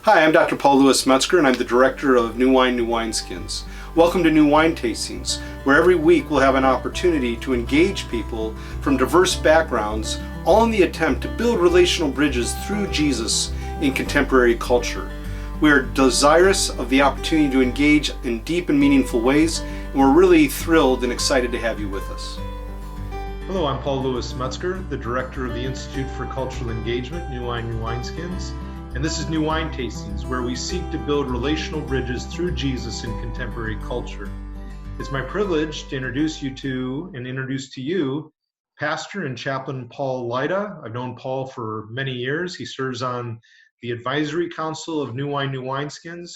Hi, I'm Dr. Paul Louis Metzger, and I'm the director of New Wine, New Wineskins. Welcome to New Wine Tastings, where every week we'll have an opportunity to engage people from diverse backgrounds, all in the attempt to build relational bridges through Jesus in contemporary culture. We are desirous of the opportunity to engage in deep and meaningful ways, and we're really thrilled and excited to have you with us. Hello, I'm Paul Louis Metzger, the director of the Institute for Cultural Engagement, New Wine, New Wineskins. And this is New Wine Tastings, where we seek to build relational bridges through Jesus in contemporary culture. It's my privilege to introduce to you Pastor and Chaplain Paul Lyda. I've known Paul for many years. He serves on the Advisory Council of New Wine, New Wineskins.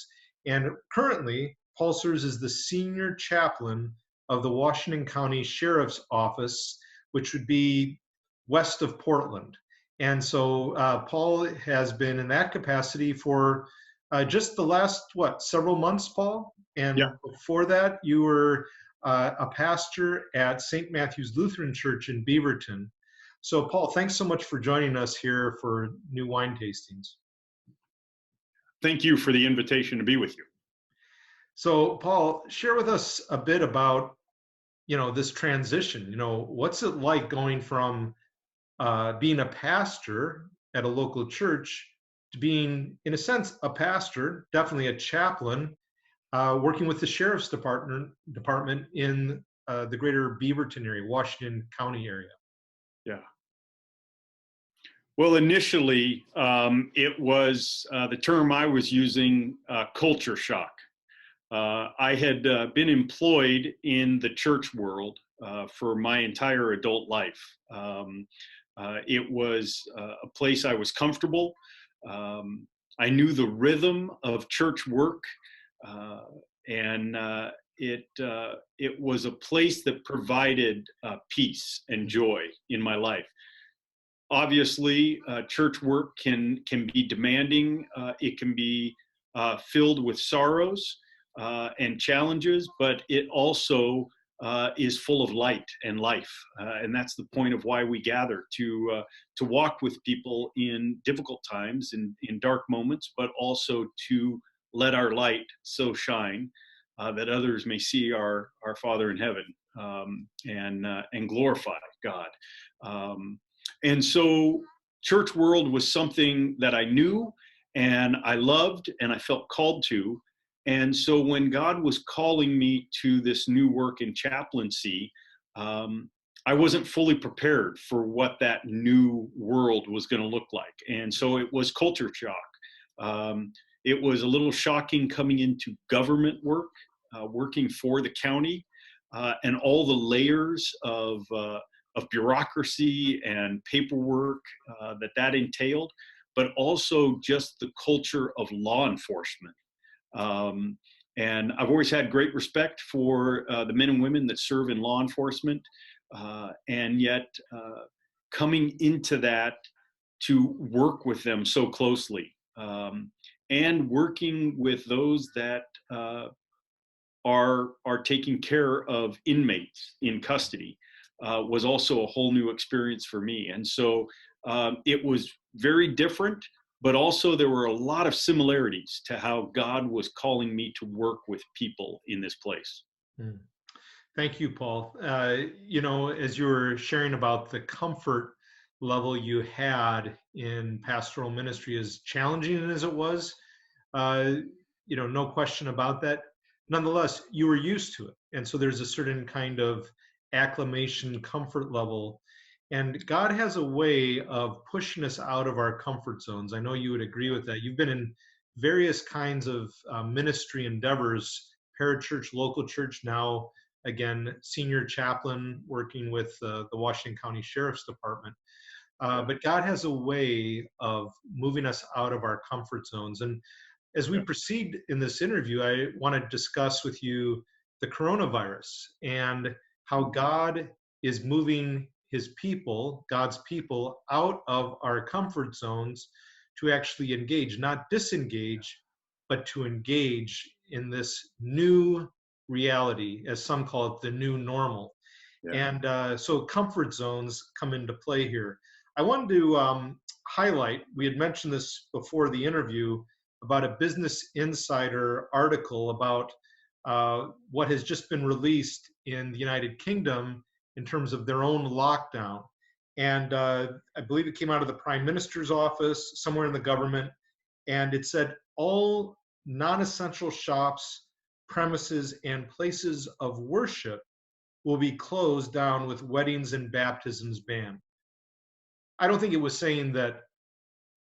And currently, Paul serves as the Senior Chaplain of the Washington County Sheriff's Office, which would be west of Portland. And so Paul has been in that capacity for just the last, several months, Paul? And Yeah. Before that, you were a pastor at St. Matthew's Lutheran Church in Beaverton. So Paul, thanks so much for joining us here for New Wine Tastings. Thank you for the invitation to be with you. So Paul, share with us a bit about, this transition. What's it like going from being a pastor at a local church to being, in a sense, a pastor, definitely a chaplain, working with the sheriff's department in the greater Beaverton area, Washington County area? Yeah. Well, initially, it was the term I was using, culture shock. I had been employed in the church world for my entire adult life. It was a place I was comfortable. I knew the rhythm of church work, and it was a place that provided peace and joy in my life. Obviously, church work can be demanding. It can be filled with sorrows and challenges, but it also is full of light and life, and that's the point of why we gather to walk with people in difficult times, in dark moments, but also to let our light so shine that others may see our Father in heaven, and glorify God. And so, church world was something that I knew and I loved and I felt called to. And so when God was calling me to this new work in chaplaincy, I wasn't fully prepared for what that new world was going to look like. And so it was culture shock. It was a little shocking coming into government work, working for the county, and all the layers of bureaucracy and paperwork that entailed, but also just the culture of law enforcement. And I've always had great respect for the men and women that serve in law enforcement, and yet coming into that to work with them so closely, and working with those that are taking care of inmates in custody was also a whole new experience for me. And so it was very different, but also there were a lot of similarities to how God was calling me to work with people in this place. Thank you, Paul. As you were sharing about the comfort level you had in pastoral ministry, as challenging as it was, no question about that. Nonetheless, you were used to it. And so there's a certain kind of acclimation, comfort level. And God has a way of pushing us out of our comfort zones. I know you would agree with that. You've been in various kinds of ministry endeavors, parachurch, local church, now, again, senior chaplain working with the Washington County Sheriff's Department. But God has a way of moving us out of our comfort zones. And as we proceed in this interview, I want to discuss with you the coronavirus and how God is moving his people, God's people, out of our comfort zones to actually engage, not disengage, but to engage in this new reality, as some call it, the new normal. Yeah. And so comfort zones come into play here. I wanted to highlight, we had mentioned this before the interview, about a Business Insider article about what has just been released in the United Kingdom in terms of their own lockdown. And I believe it came out of the Prime Minister's office, somewhere in the government, and it said all non-essential shops, premises, and places of worship will be closed down with weddings and baptisms banned. I don't think it was saying that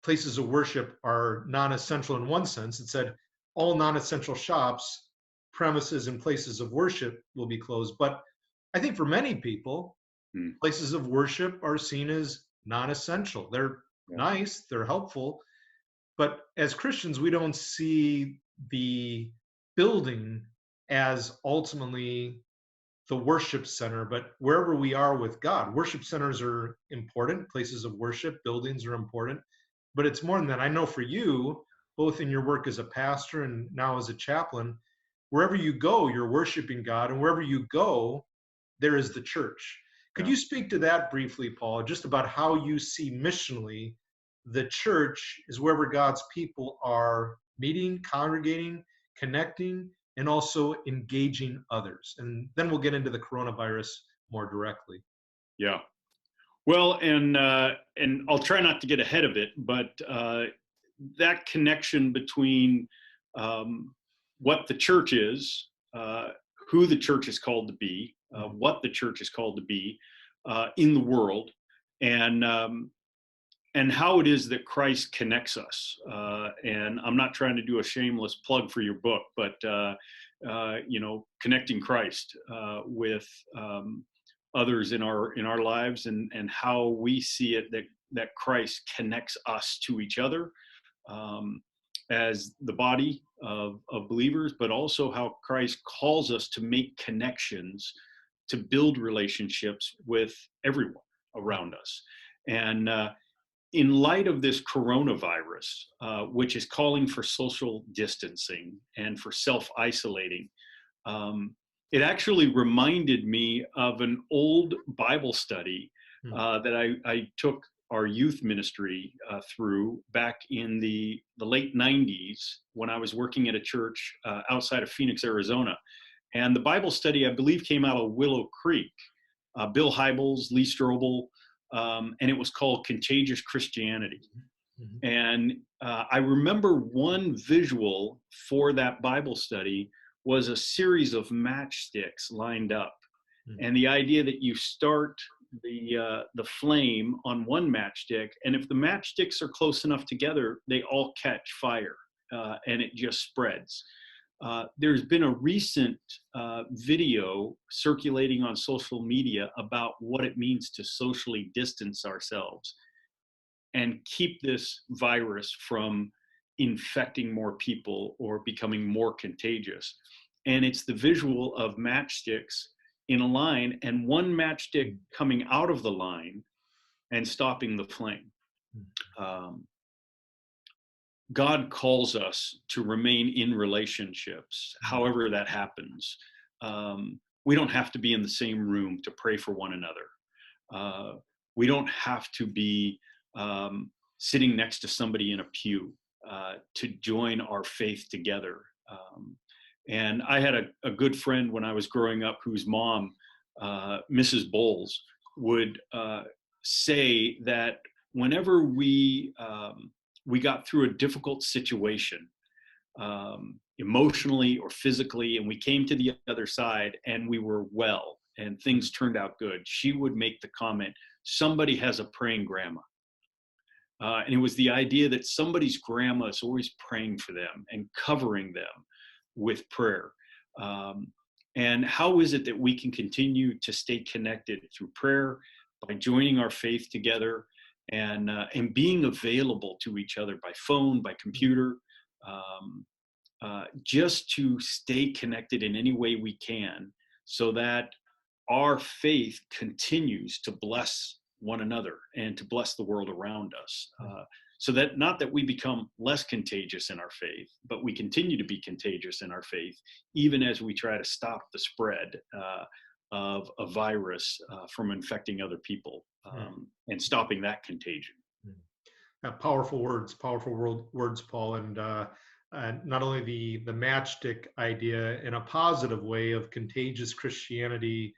places of worship are non-essential in one sense. It said all non-essential shops, premises, and places of worship will be closed. But I think for many people, places of worship are seen as non-essential. They're nice, they're helpful, but as Christians, we don't see the building as ultimately the worship center, but wherever we are with God. Worship centers are important, places of worship, buildings are important, but it's more than that. I know for you, both in your work as a pastor and now as a chaplain, wherever you go, you're worshiping God, and wherever you go, there is the church. Could you speak to that briefly, Paul, just about how you see missionally the church is wherever God's people are meeting, congregating, connecting, and also engaging others? And then we'll get into the coronavirus more directly. Yeah. Well, and I'll try not to get ahead of it, but that connection between what the church is, who the church is called to be, what the church is called to be in the world, and how it is that Christ connects us. And I'm not trying to do a shameless plug for your book, but connecting Christ with others in our lives, and how we see it that Christ connects us to each other as the body of believers, but also how Christ calls us to make connections, to build relationships with everyone around us. And in light of this coronavirus, which is calling for social distancing and for self-isolating, it actually reminded me of an old Bible study that I took our youth ministry through back in the late 90s when I was working at a church outside of Phoenix, Arizona. And the Bible study, I believe, came out of Willow Creek, Bill Hybels, Lee Strobel, and it was called Contagious Christianity. Mm-hmm. And I remember one visual for that Bible study was a series of matchsticks lined up. Mm-hmm. And the idea that you start the flame on one matchstick, and if the matchsticks are close enough together, they all catch fire, and it just spreads. There's been a recent video circulating on social media about what it means to socially distance ourselves and keep this virus from infecting more people or becoming more contagious. And it's the visual of matchsticks in a line, and one matchstick coming out of the line and stopping the flame. God calls us to remain in relationships, however that happens. We don't have to be in the same room to pray for one another. We don't have to be sitting next to somebody in a pew to join our faith together. And I had a good friend when I was growing up whose mom, Mrs. Bowles, would say that whenever we got through a difficult situation, emotionally or physically, and we came to the other side and we were well and things turned out good, she would make the comment, somebody has a praying grandma. And it was the idea that somebody's grandma is always praying for them and covering them with prayer. And how is it that we can continue to stay connected through prayer by joining our faith together and being available to each other by phone, by computer, just to stay connected in any way we can, so that our faith continues to bless one another and to bless the world around us. So that not that we become less contagious in our faith, but we continue to be contagious in our faith, even as we try to stop the spread of a virus from infecting other people and stopping that contagion. Powerful words, Paul. And not only the matchstick idea in a positive way of contagious Christianity,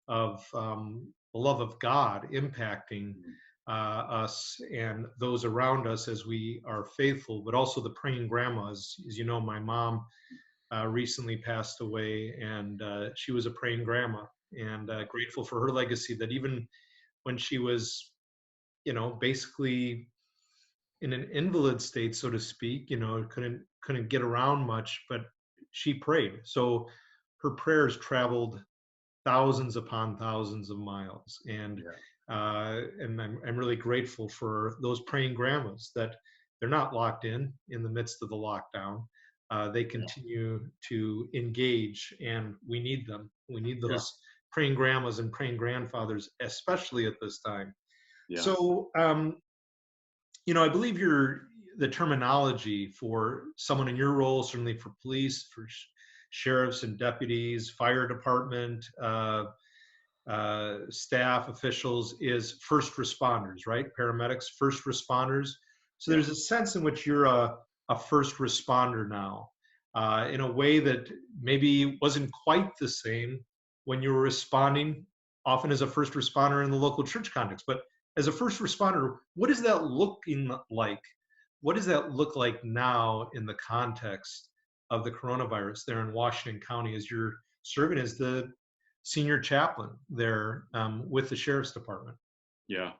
of the love of God impacting us and those around us as we are faithful, but also the praying grandmas. As you know, my mom recently passed away, and she was a praying grandma, and grateful for her legacy, that even when she was, basically in an invalid state, so to speak, couldn't get around much, but she prayed. So her prayers traveled thousands upon thousands of miles, and I'm really grateful for those praying grandmas, that they're not locked in the midst of the lockdown. They continue to engage, and we need them. We need those praying grandmas and praying grandfathers, especially at this time. Yeah. So, I believe the terminology for someone in your role, certainly for police, for sheriffs and deputies, fire department, staff officials, is first responders, right? Paramedics, first responders. So there's a sense in which you're a first responder now, in a way that maybe wasn't quite the same when you were responding, often as a first responder in the local church context. But as a first responder, what is that looking like? What does that look like now in the context of the coronavirus there in Washington County, as you're serving as the senior chaplain there with the Sheriff's Department? Yeah.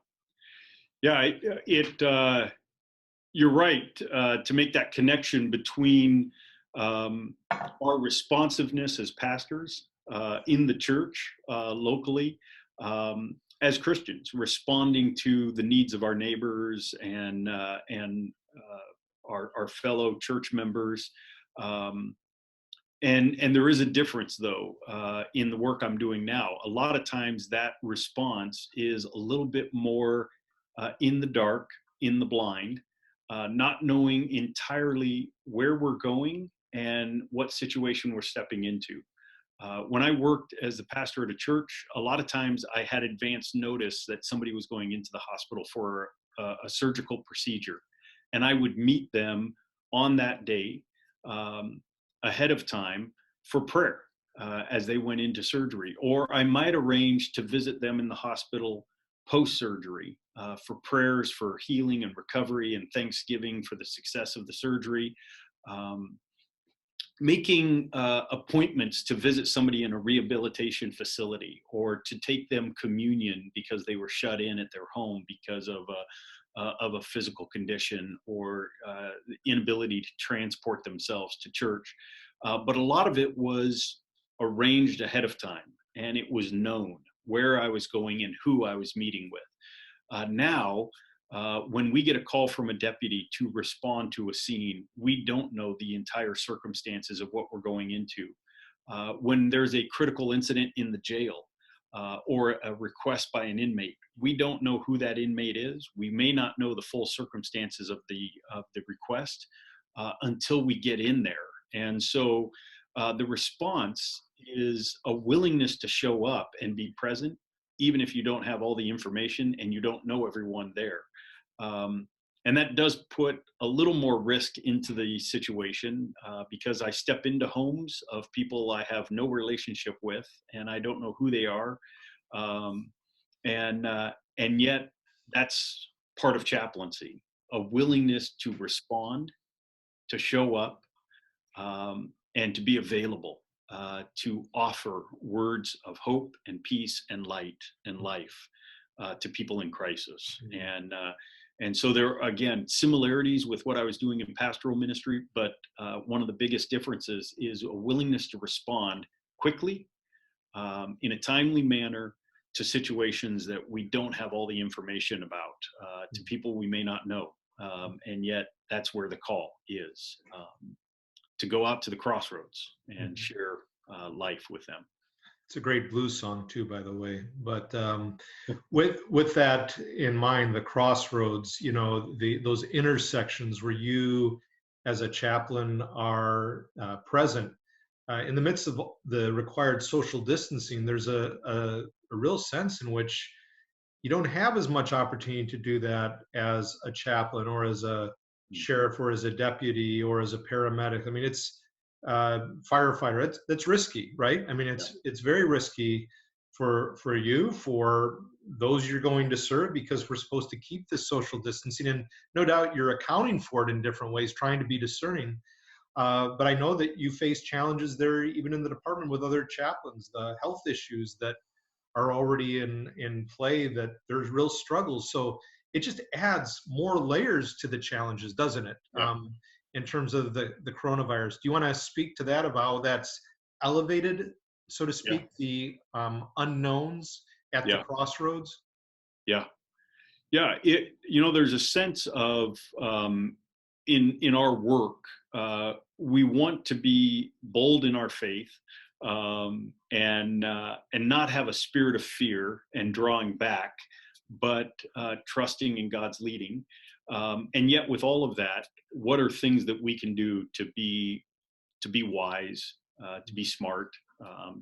You're right to make that connection between our responsiveness as pastors in the church locally, as Christians, responding to the needs of our neighbors and our fellow church members. And there is a difference, though, in the work I'm doing now. A lot of times that response is a little bit more in the dark, in the blind, not knowing entirely where we're going and what situation we're stepping into. When I worked as a pastor at a church, a lot of times I had advance notice that somebody was going into the hospital for a surgical procedure. And I would meet them on that day ahead of time for prayer as they went into surgery. Or I might arrange to visit them in the hospital post-surgery for prayers for healing and recovery and thanksgiving for the success of the surgery. Making appointments to visit somebody in a rehabilitation facility, or to take them communion because they were shut in at their home because of a physical condition or the inability to transport themselves to church. But a lot of it was arranged ahead of time, and it was known where I was going and who I was meeting with. Now, when we get a call from a deputy to respond to a scene, we don't know the entire circumstances of what we're going into. When there's a critical incident in the jail or a request by an inmate, we don't know who that inmate is. We may not know the full circumstances of the request until we get in there. And so the response is a willingness to show up and be present, even if you don't have all the information and you don't know everyone there. And that does put a little more risk into the situation because I step into homes of people I have no relationship with, and I don't know who they are. And yet that's part of chaplaincy, a willingness to respond, to show up, and to be available, to offer words of hope and peace and light and life to people in crisis. And so there are, again, similarities with what I was doing in pastoral ministry, but one of the biggest differences is a willingness to respond quickly, in a timely manner, to situations that we don't have all the information about, to people we may not know. And yet that's where the call is, to go out to the crossroads and share life with them. It's a great blues song too, by the way. But with that in mind, the crossroads, those intersections where you, as a chaplain, are present in the midst of the required social distancing. There's a real sense in which you don't have as much opportunity to do that as a chaplain or as a sheriff or as a deputy or as a paramedic. I mean, it's firefighter. That's risky, right? I mean, it's very risky for you, for those you're going to serve, because we're supposed to keep this social distancing, and no doubt you're accounting for it in different ways, trying to be discerning. But I know that you face challenges there, even in the department with other chaplains, the health issues that are already in play, that there's real struggles. So it just adds more layers to the challenges, doesn't it? Yeah. In terms of the coronavirus. Do you want to speak to that, about how that's elevated, so to speak, the unknowns at the crossroads? Yeah. Yeah. There's a sense of, in our work, we want to be bold in our faith, and not have a spirit of fear and drawing back, but trusting in God's leading. And yet, with all of that, what are things that we can do to be wise, to be smart,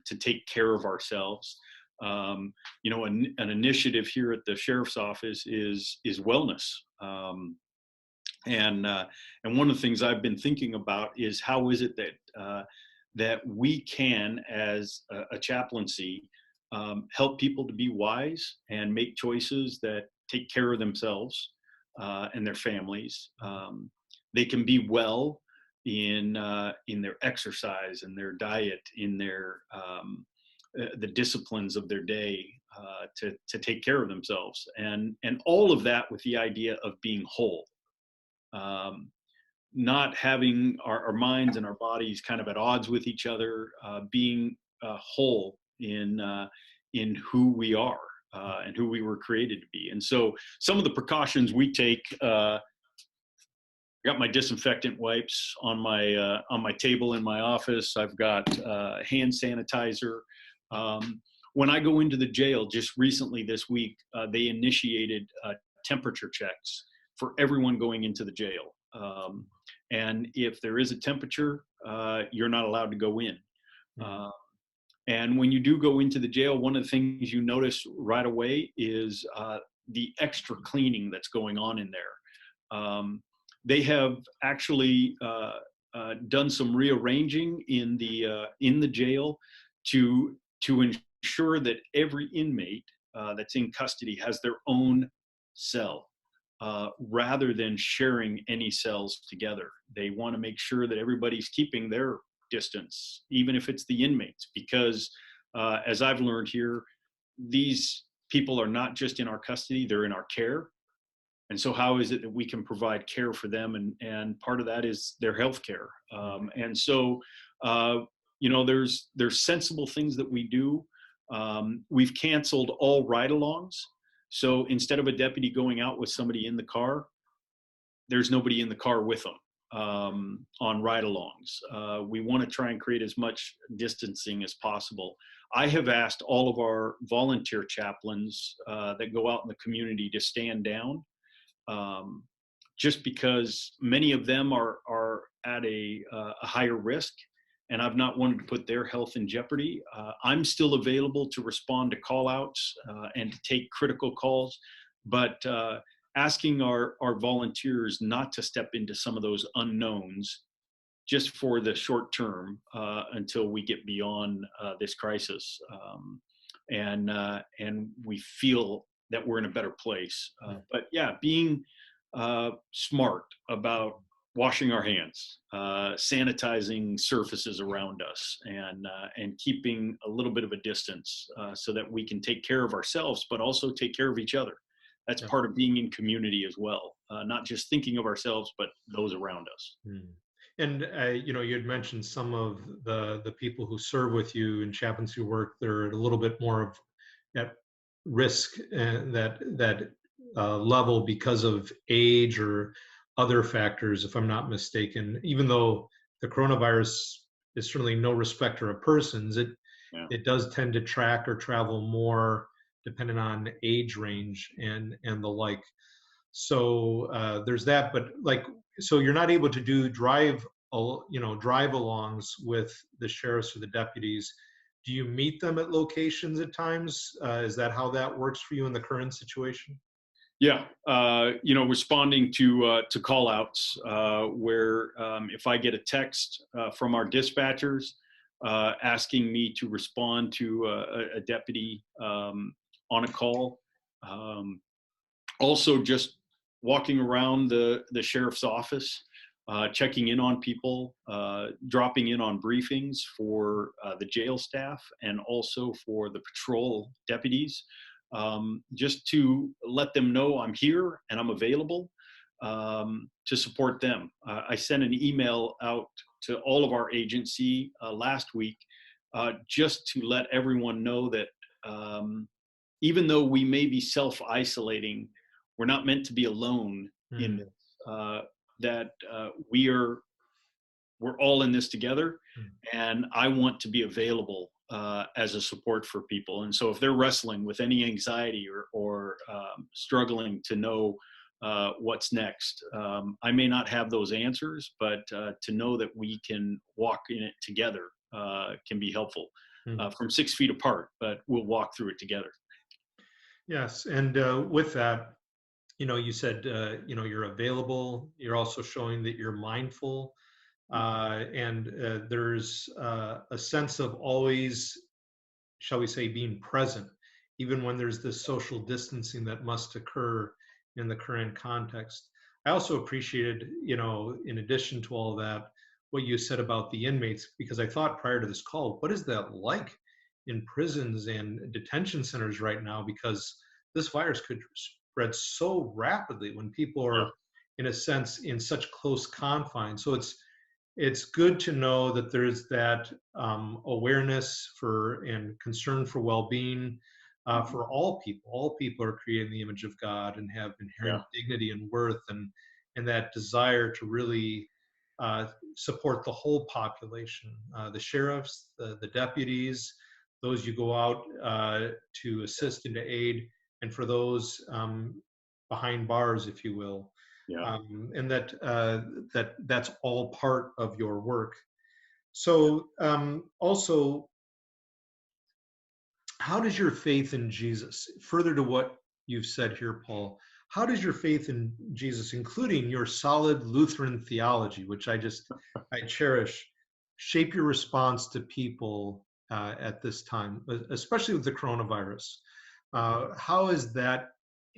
to take care of ourselves? An initiative here at the sheriff's office is wellness. And one of the things I've been thinking about is, how is it that we can, as a chaplaincy, help people to be wise and make choices that take care of themselves and their families. They can be well in their exercise and their diet, in their the disciplines of their day, to take care of themselves, and all of that with the idea of being whole. Not having our minds and our bodies kind of at odds with each other, being whole in who we are, and who we were created to be. And so some of the precautions we take, got my disinfectant wipes on my table in my office. I've got hand sanitizer. When I go into the jail, just recently this week, they initiated temperature checks for everyone going into the jail. And if there is a temperature, you're not allowed to go in. And when you do go into the jail, one of the things you notice right away is the extra cleaning that's going on in there. They have actually done some rearranging in the jail to ensure that every inmate that's in custody has their own cell, rather than sharing any cells together. They want to make sure that everybody's keeping their distance, even if it's the inmates, because as I've learned here, these people are not just in our custody, they're in our care. And so how is it that we can provide care for them? And part of that is their health care. And so, there's sensible things that we do. We've canceled all ride-alongs. So instead of a deputy going out with somebody in the car, there's nobody in the car with them on ride-alongs. We want to try and create as much distancing as possible. I have asked all of our volunteer chaplains that go out in the community to stand down, just because many of them are at a higher risk, and I've not wanted to put their health in jeopardy. I'm still available to respond to call-outs and to take critical calls, but asking our volunteers not to step into some of those unknowns just for the short term until we get beyond this crisis, and we feel that we're in a better place. But yeah, being smart about washing our hands, sanitizing surfaces around us, and keeping a little bit of a distance so that we can take care of ourselves, but also take care of each other. That's part of being in community as well, not just thinking of ourselves, but those around us. And you had mentioned some of the people who serve with you and chaplains who work, they're a little bit more at risk, and that level because of age or other factors, if I'm not mistaken. Even though the coronavirus is certainly no respecter of persons, it does tend to track or travel more depending on age range and the like. So there's that. But so you're not able to do drive alongs with the sheriffs or the deputies. Do you meet them at locations at times? Is that how that works for you in the current situation? Yeah, responding to call outs where if I get a text from our dispatchers asking me to respond to a deputy on a call. Also, just walking around the sheriff's office, checking in on people, dropping in on briefings for the jail staff and also for the patrol deputies, just to let them know I'm here and I'm available to support them. I sent an email out to all of our agency last week just to let everyone know that even though we may be self-isolating, we're not meant to be alone in this. That we're all in this together, and I want to be available as a support for people. And so if they're wrestling with any anxiety or struggling to know what's next, I may not have those answers, but to know that we can walk in it together can be helpful. From 6 feet apart, but we'll walk through it together. Yes, and with that, you said, you're available. You're also showing that you're mindful, and there's a sense of always, shall we say, being present, even when there's this social distancing that must occur in the current context. I also appreciated, in addition to all that, what you said about the inmates, because I thought prior to this call, what is that like in prisons and detention centers right now? Because this virus could spread so rapidly when people are, in a sense, in such close confines. So it's good to know that there's that awareness for and concern for well-being for all people. All people are created in the image of God and have inherent dignity and worth, and that desire to really support the whole population, the sheriffs, the deputies, those you go out to assist and to aid, and for those behind bars, if you will. And that's all part of your work. So also, how does your faith in Jesus, further to what you've said here, Paul, how does your faith in Jesus, including your solid Lutheran theology, which I cherish, shape your response to people at this time, especially with the coronavirus? How is that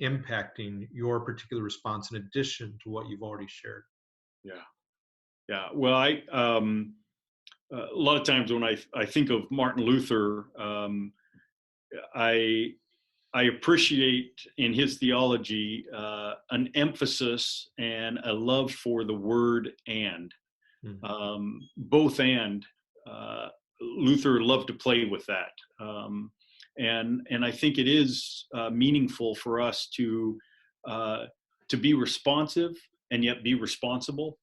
impacting your particular response in addition to what you've already shared? Yeah. Well, a lot of times when I think of Martin Luther, I appreciate in his theology an emphasis and a love for the word and. Both and. Luther loved to play with that. And I think it is meaningful for us to be responsive and yet be responsible,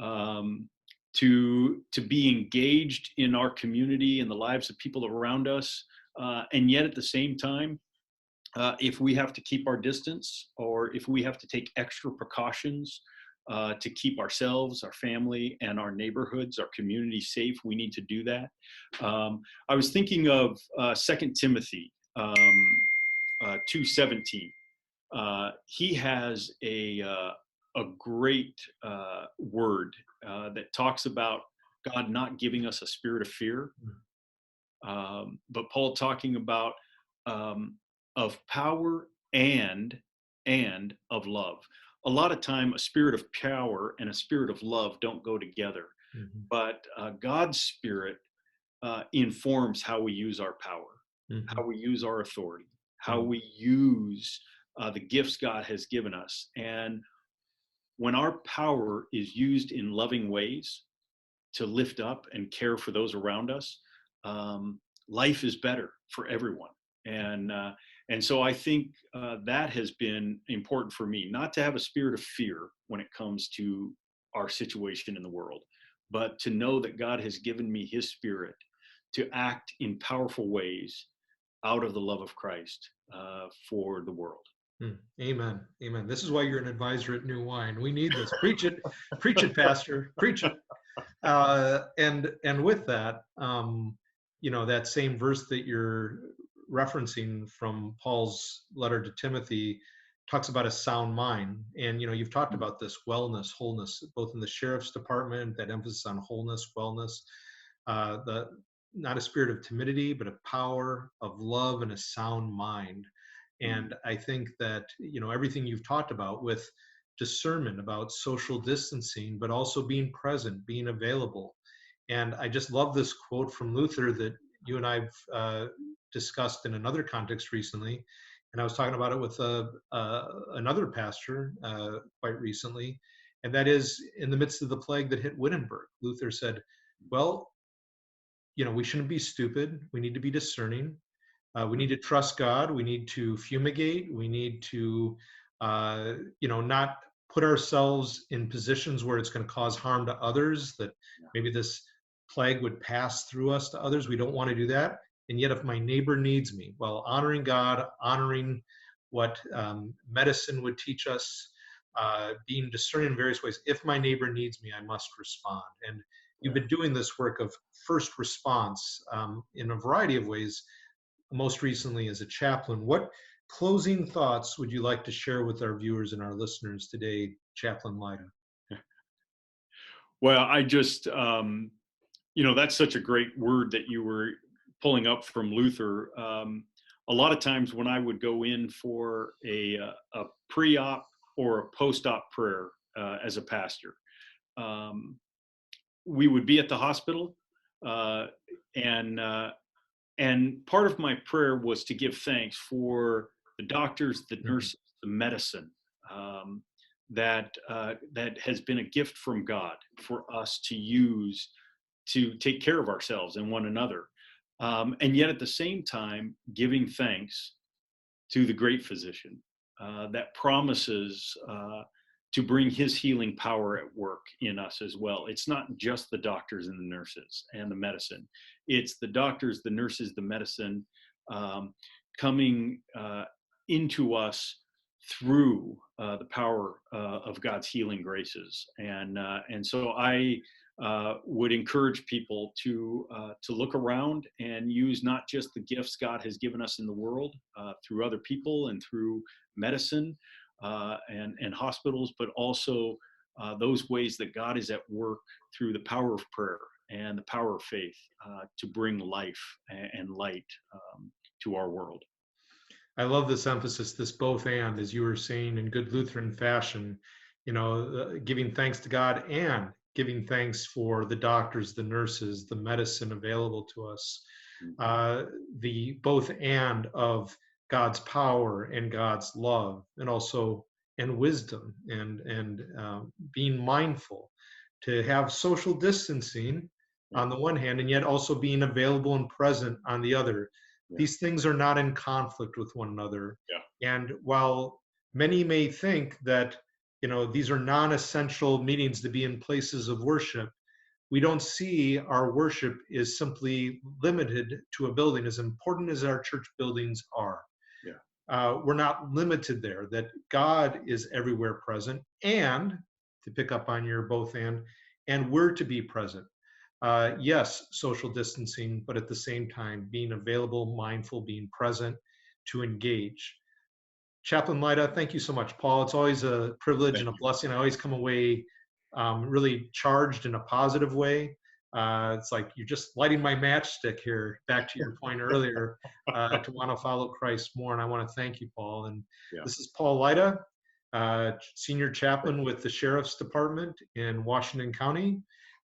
to be engaged in our community and the lives of people around us, and yet at the same time, if we have to keep our distance or if we have to take extra precautions to keep ourselves, our family, and our neighborhoods, our community safe, we need to do that. I was thinking of 2 Timothy 2:17. He has a great word that talks about God not giving us a spirit of fear, but Paul talking about of power and of love. A lot of time, a spirit of power and a spirit of love don't go together. But God's spirit informs how we use our power, how we use our authority, how we use the gifts God has given us. And when our power is used in loving ways to lift up and care for those around us, life is better for everyone. And so I think that has been important for me, not to have a spirit of fear when it comes to our situation in the world, but to know that God has given me his spirit to act in powerful ways out of the love of Christ for the world. Amen. Amen. This is why you're an advisor at New Wine. We need this. Preach it, Pastor, preach it. And with that, that same verse that you're referencing from Paul's letter to Timothy, talks about a sound mind. And, you've talked about this wellness, wholeness, both in the sheriff's department, that emphasis on wholeness, wellness, the not a spirit of timidity, but a power of love and a sound mind. And I think that, everything you've talked about with discernment about social distancing, but also being present, being available. And I just love this quote from Luther that you and I've discussed in another context recently. And I was talking about it with another pastor quite recently. And that is, in the midst of the plague that hit Wittenberg, Luther said, well, we shouldn't be stupid. We need to be discerning. We need to trust God. We need to fumigate. We need to, not put ourselves in positions where it's going to cause harm to others, that maybe this plague would pass through us to others. We don't want to do that. And yet, if my neighbor needs me, well, honoring God, honoring what medicine would teach us, being discerning in various ways. If my neighbor needs me, I must respond. And you've been doing this work of first response in a variety of ways, most recently as a chaplain. What closing thoughts would you like to share with our viewers and our listeners today, Chaplain Lyda? Well, I just, that's such a great word that you were pulling up from Luther. A lot of times when I would go in for a pre-op or a post-op prayer as a pastor, we would be at the hospital, and part of my prayer was to give thanks for the doctors, the nurses, the medicine that has been a gift from God for us to use to take care of ourselves and one another. And yet at the same time, giving thanks to the great physician that promises to bring his healing power at work in us as well. It's not just the doctors and the nurses and the medicine. It's the doctors, the nurses, the medicine coming into us through the power of God's healing graces. And so I would encourage people to look around and use not just the gifts God has given us in the world through other people and through medicine and hospitals, but also those ways that God is at work through the power of prayer and the power of faith to bring life and light to our world. I love this emphasis, this both and, as you were saying in good Lutheran fashion, giving thanks to God and giving thanks for the doctors, the nurses, the medicine available to us. The both and of God's power and God's love, and also wisdom and being mindful to have social distancing on the one hand, and yet also being available and present on the other. These things are not in conflict with one another. And while many may think that these are non-essential meetings to be in places of worship, we don't see our worship is simply limited to a building, as important as our church buildings are. We're not limited there, that God is everywhere present, and to pick up on your both and we're to be present. Yes, social distancing, but at the same time, being available, mindful, being present to engage. Chaplain Lyda, thank you so much. Paul, it's always a privilege and a blessing. I always come away really charged in a positive way. It's like you're just lighting my matchstick here, back to your point earlier, to want to follow Christ more. And I want to thank you, Paul. And this is Paul Lyda, Senior Chaplain with the Sheriff's Department in Washington County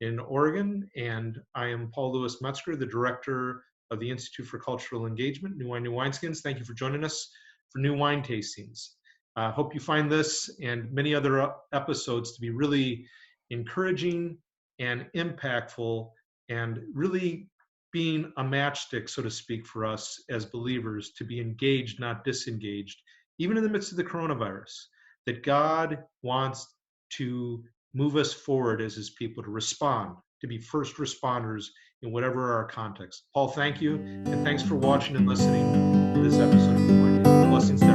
in Oregon. And I am Paul Louis Metzger, the Director of the Institute for Cultural Engagement, New Wine, New Wineskins. Thank you for joining us for New Wine Tastings. Hope you find this and many other episodes to be really encouraging and impactful, and really being a matchstick, so to speak, for us as believers to be engaged, not disengaged, even in the midst of the coronavirus, that God wants to move us forward as his people, to respond, to be first responders in whatever our context. Paul, thank you, and thanks for watching and listening to this episode of New Wine. Blessings to